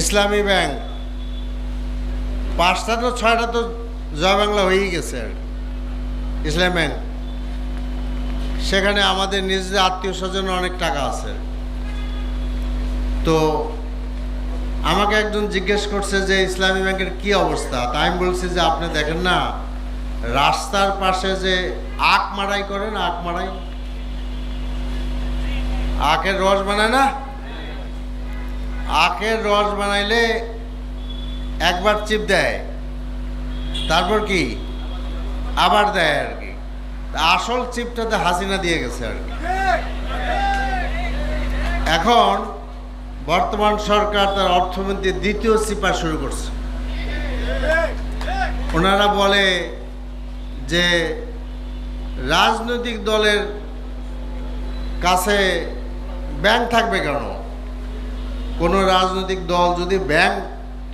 ইসলামী bank 5টা তো 6টা তো জয় বাংলা হয়েই গেছে আর ইসলামী ব্যাংক। সেখানে আমাদের নিজেদের আত্মীয় স্বজনের অনেক টাকা আছে। তো আমাকে একজন জিজ্ঞেস করছে যে ইসলামী ব্যাংকের কি অবস্থা। তাই আমি বলছি যে আপনি দেখেন না, রাস্তার পাশে যে আখ মাড়াই করেন, আখ মাড়াই, আখের রস বানায় না, আখের রস বানাইলে একবার চিপ দেয়, তারপর কি আবার দেয় আর কি। আসল চিপটাতে হাসিনা দিয়ে গেছে আর কি। এখন বর্তমান সরকার তার অর্থমন্ত্রী দ্বিতীয় চিপা শুরু করছে। ওনারা বলে যে রাজনৈতিক দলের কাছে ব্যাংক থাকবে কেন? কোনো রাজনৈতিক দল যদি ব্যাংক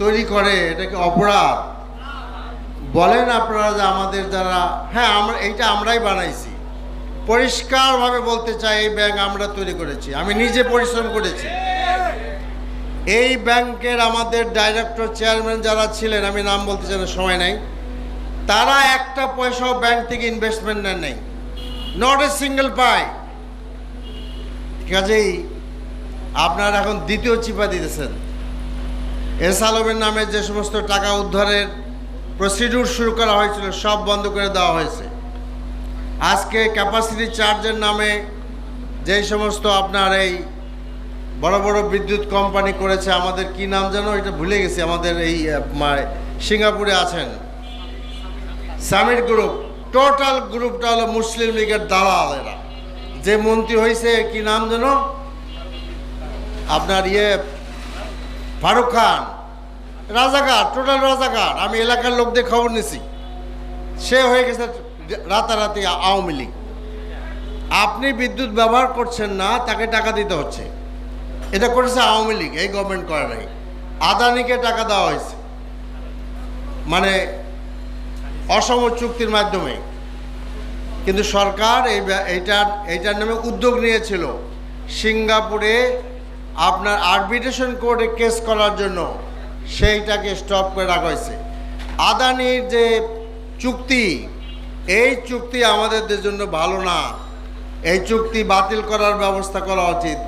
তৈরি করে এটাকে অপরাধ বলেন আপনারা যে আমাদের যারা, হ্যাঁ এইটা আমরাই বানাইছি, পরিষ্কারভাবে বলতে চাই এই ব্যাংক আমরা তৈরি করেছি, আমি নিজে পরিশ্রম করেছি। এই ব্যাংকের আমাদের ডাইরেক্টর চেয়ারম্যান যারা ছিলেন, আমি নাম বলতে চাই না, সময় নাই, তারা একটা পয়সাও ব্যাংক থেকে ইনভেস্টমেন্ট নেন নাই, নট এ সিঙ্গেল পাই। কাজেই আপনারা এখন দ্বিতীয় চিপা দিতেছেন। এস আলমের নামে যে সমস্ত টাকা উদ্ধারের প্রসিডিউর শুরু করা হয়েছিল সব বন্ধ করে দেওয়া হয়েছে। আজকে ক্যাপাসিটি চার্জের নামে যেই সমস্ত আপনার এই বড় বড় বিদ্যুৎ কোম্পানি করেছে, আমাদের কি নাম যেন এটা ভুলে গেছি, আমাদের এই সিঙ্গাপুরে আছেন সামিট গ্রুপ, টোটাল গ্রুপটা হলো মুসলিম লীগের দালালেরা। যে মন্ত্রী হয়েছে কি নাম যেন আপনার ফারুক খান, রাজাকার, টোটাল রাজাকার। আমি এলাকার লোকদের খবর নিছি, সে হয়ে গেছে রাতারাতি আওয়ামী লীগ। আপনি বিদ্যুৎ ব্যবহার করছেন না, তাকে টাকা দিতে হচ্ছে। এটা করেছে আওয়ামী লীগ, এই গভর্নমেন্ট করে নাই। আদানিকে টাকা দেওয়া হয়েছে, মানে অসম চুক্তির মাধ্যমে। কিন্তু সরকার এইটার নামে উদ্যোগ নিয়েছিল সিঙ্গাপুরে আপনার আরবিট্রেশন কোর্টে কেস করার জন্য, সেইটাকে স্টপ করে রাখা হয়েছে। আদানির যে চুক্তি, এই চুক্তি আমাদের জন্য ভালো না, এই চুক্তি বাতিল করার ব্যবস্থা করা উচিত।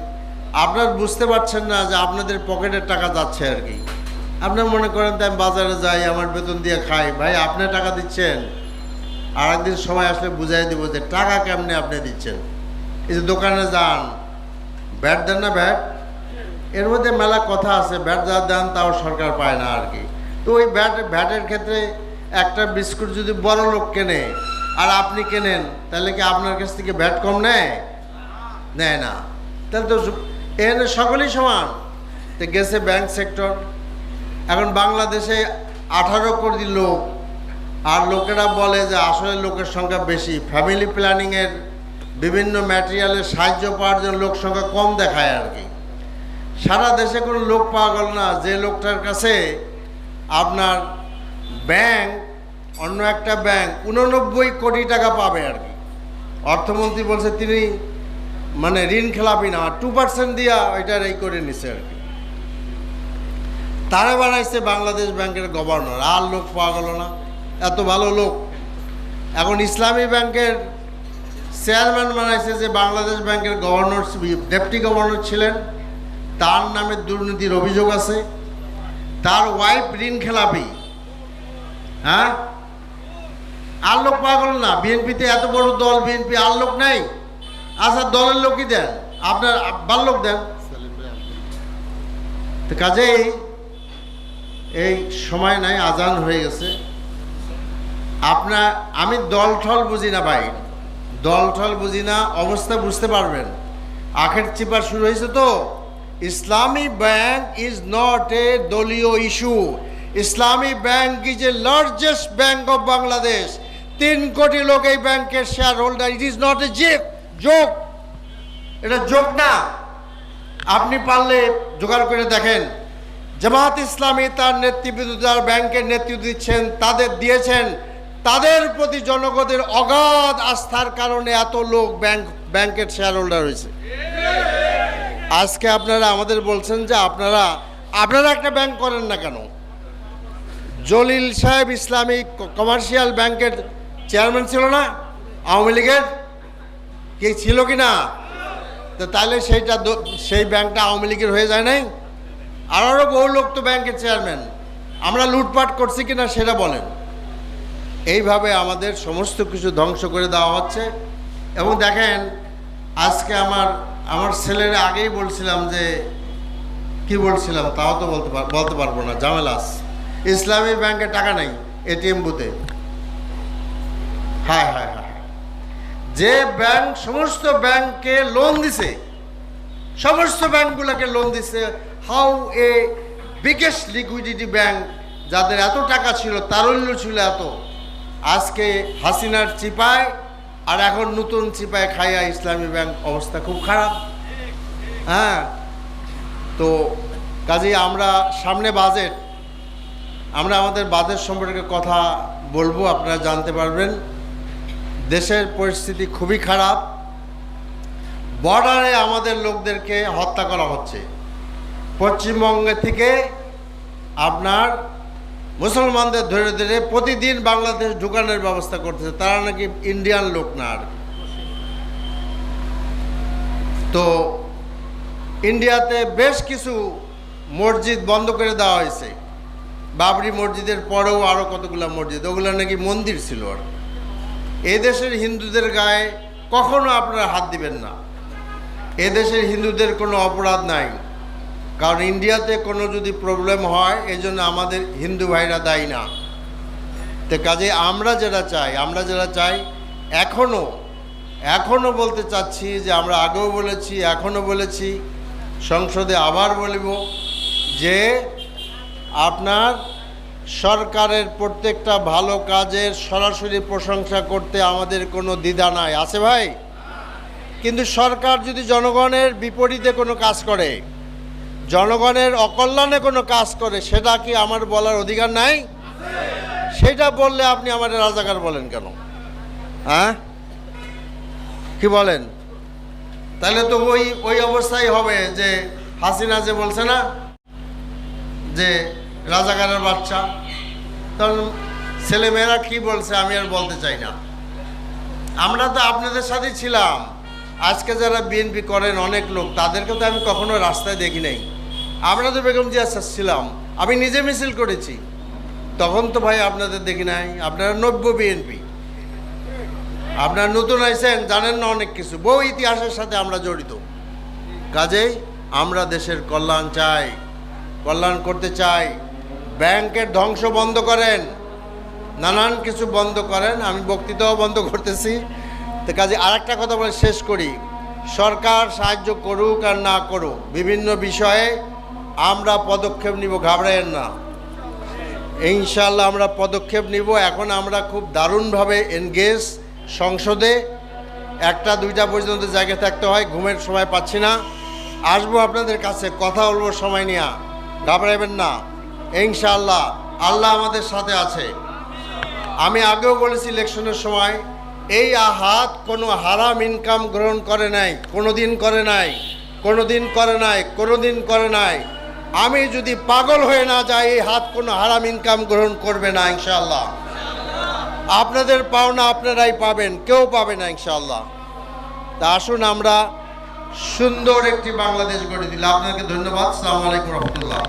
আপনারা বুঝতে পারছেন না যে আপনাদের পকেটের টাকা যাচ্ছে আর কি। আপনার মনে করেন তো আমি বাজারে যাই, আমার বেতন দিয়ে খাই, ভাই আপনি টাকা দিচ্ছেন, আর একদিন সময় আসলে বুঝাই দেবো যে টাকা কেমনে আপনি দিচ্ছেন। এই যে দোকানে যান, ভ্যাট দেন না, ভ্যাট, এর মধ্যে মেলা কথা আছে, ভ্যাট যা দেন তাও সরকার পায় না আর কি। তো ওই ভ্যাটের ক্ষেত্রে একটা বিস্কুট যদি বড় লোক কেনে আর আপনি কেনেন, তাহলে কি আপনার কাছ থেকে ভ্যাট কম নেয়? নেয় না। তাহলে তো এখানে সকলেই সমান। তো গেছে ব্যাংক সেক্টর। এখন বাংলাদেশে 18 কোটি লোক, আর লোকেরা বলে যে আসলে লোকের সংখ্যা বেশি। ফ্যামিলি প্ল্যানিংয়ের বিভিন্ন ম্যাটেরিয়ালের সাহায্য পাওয়ার জন্য লোক সংখ্যা কম দেখায় আর কি। সারা দেশে কোনো লোক পাওয়া গেল না যে লোকটার কাছে আপনার ব্যাংক, অন্য একটা ব্যাংক 89 কোটি টাকা পাবে আর কি। অর্থমন্ত্রী বলছে তিনি মানে ঋণ খেলাপি না, 2% দিয়া ওইটার এই করে নিছে আর কি। তারা বানাইছে বাংলাদেশ ব্যাংকের গভর্নর, আর লোক পাওয়া গেল না, এত ভালো লোক। এখন ইসলামী ব্যাংকের চেয়ারম্যান বানাইছে যে বাংলাদেশ ব্যাংকের গভর্নর, ডেপুটি গভর্নর ছিলেন, তার নামে দুর্নীতির অভিযোগ আছে, তার ওয়াইফ ঋণ খেলাপি। হ্যাঁ, আর লোক পাওয়া গেল না। বিএনপিতে এত বড় দল, বিএনপি আর লোক নেই। আচ্ছা, দলের লোকই দেন, আপনার বার লোক দেন। তো কাজেই এই সময় নাই, আজান হয়ে গেছে। আমি দল ঠল বুঝি না ভাই, দল ঠল বুঝি না, অবস্থা বুঝতে পারবেন। আখের চিপা শুরু হয়েছে তো। ইসলামী ব্যাংক ইজ নট এ দলীয় issue. Islami bank is a largest bank of Bangladesh. 3 কোটি লোক এই ব্যাংকের share holder. It is not a joke, এটা জোক না। আপনি পারলে জোগাড় করে দেখেন, জামাত ইসলামী তার নেতৃবৃন্দ যারা ব্যাংকের নেতৃত্ব দিয়েছেন, তাদের প্রতি জনগণের অগাধ আস্থার কারণে এত লোক ব্যাংকের শেয়ার হোল্ডার হয়েছে। আজকে আপনারা আমাদের বলছেন যে আপনারা আপনারা একটা ব্যাংক করেন না কেন? জলিল সাহেব ইসলামিক কমার্শিয়াল ব্যাংকের চেয়ারম্যান ছিল না আওয়ামী লীগের? কি ছিল কি না? তো তাহলে সেই ব্যাংকটা আওয়ামী লীগের হয়ে যায় নাই? আরও বহু লোক তো ব্যাংকের চেয়ারম্যান। আমরা লুটপাট করছি কিনা সেটা বলেন। এইভাবে আমাদের সমস্ত কিছু ধ্বংস করে দেওয়া হচ্ছে। এবং দেখেন, আজকে আমার ছেলের আগেই বলছিলাম যে কি বলছিলাম তাও তো বলতে পারবো না, ঝামেলাস। ইসলামী ব্যাংকে টাকা নেই এটিএম বুথে। হ্যাঁ হ্যাঁ হ্যাঁ, যে ব্যাংক সমস্ত ব্যাংককে লোন দিছে, সমস্ত ব্যাংকগুলোকে লোন দিছে, how A biggest liquidity bank, যাদের এত টাকা ছিল, তারল্য ছিল এত, আজকে হাসিনার চিপায় আর এখন নতুন চিপায় খাইয়া ইসলামী ব্যাংক অবস্থা খুব খারাপ। হ্যাঁ, তো কাজেই আমরা সামনে বাজেট, আমরা আমাদের বাজেট সম্পর্কে কথা বলবো, আপনারা জানতে পারবেন। দেশের পরিস্থিতি খুবই খারাপ। বর্ডারে আমাদের লোকদেরকে হত্যা করা হচ্ছে। পশ্চিমবঙ্গে থেকে আপনার মুসলমানদের ধরে ধরে প্রতিদিন বাংলাদেশ ঢুকানোর ব্যবস্থা করতেছে, তারা নাকি ইন্ডিয়ান লোক না। আর তো ইন্ডিয়াতে বেশ কিছু মসজিদ বন্ধ করে দেওয়া হয়েছে। বাবরি মসজিদের পরেও আরও কতগুলো মসজিদ, ওগুলো নাকি মন্দির ছিল। আর এদেশের হিন্দুদের গায়ে কখনো আপনারা হাত দিবেন না। এদেশের হিন্দুদের কোনো অপরাধ নাই, কারণ ইন্ডিয়াতে কোনো যদি প্রবলেম হয় এজন্য আমাদের হিন্দু ভাইরা দায়ী না। তো কাজে আমরা যেটা চাই এখনও বলতে চাচ্ছি যে আমরা আগেও বলেছি, এখনও বলেছি, সংসদে আবার বলব যে আপনার সরকারের প্রত্যেকটা ভালো কাজের সরাসরি প্রশংসা করতে আমাদের কোনো দ্বিধা নাই, আছে ভাই? কিন্তু সরকার যদি জনগণের বিপরীতে কোনো কাজ করে, জনগণের অকল্যাণে কোনো কাজ করে, সেটা কি আমার বলার অধিকার নাই? সেটা বললে আপনি আমাদের রাজাকার বলেন কেন? হ্যাঁ, কি বলেন? তাহলে তো ওই অবস্থাই হবে যে হাসিনা যে বলছে না যে রাজাকারের বাচ্চা, তখন ছেলেমেয়েরা কি বলছে আমি আর বলতে চাই না। আমরা তো আপনাদের সাথেই ছিলাম। আজকে যারা বিএনপি করেন অনেক লোক, তাদেরকে তো আমি কখনো রাস্তায় দেখি নাই। আমরা তো বেগম জিয়া ছিলাম, আমি নিজে মিছিল করেছি, তখন তো ভাই আপনাদের দেখি নাই। আপনারা নব্য বিএনপি, আপনারা নতুন আইছেন, জানেন না অনেক কিছু, বহু ইতিহাসের সাথে আমরা জড়িত। কাজেই আমরা দেশের কল্যাণ চাই, কল্যাণ করতে চাই। ব্যাংকের ধ্বংস বন্ধ করেন, নানান কিছু বন্ধ করেন। আমি বক্তৃতাও বন্ধ করতেছি। তো কাজে আরেকটা কথা বলে শেষ করি, সরকার সাহায্য করুক আর না করুক, বিভিন্ন বিষয়ে আমরা পদক্ষেপ নিব, ঘাবড়ায়েন না। ইনশাআল্লাহ আমরা পদক্ষেপ নিব। এখন আমরা খুব দারুণভাবে এনগেজ। সংসদে 1টা 2টা পর্যন্ত জায়গায় থাকতে হয়, ঘুমের সময় পাচ্ছি না। আসবো আপনাদের কাছে, কথা বলবো সময় নিয়ে, ঘাবড়াবেন না। ইনশাআল্লাহ আল্লাহ আমাদের সাথে আছে। আমি আগেও বলেছি ইলেকশনের সময়, এই হাত কোনো হারাম ইনকাম গ্রহণ করে নাই, কোনোদিন করে নাই, কোনোদিন করে নাই, কোনোদিন করে নাই। আমি যদি পাগল হয়ে না যাই, এই হাত কোনো হারাম ইনকাম গ্রহণ করবে না ইনশাআল্লাহ। আপনাদের পাওনা আপনারাই পাবেন, কেউ পাবে না ইনশাআল্লাহ। তা আসুন আমরা সুন্দর একটি বাংলাদেশ গড়ে দিলাম। আপনাকে ধন্যবাদ। আসসালামু আলাইকুম রহমতুল্লাহ।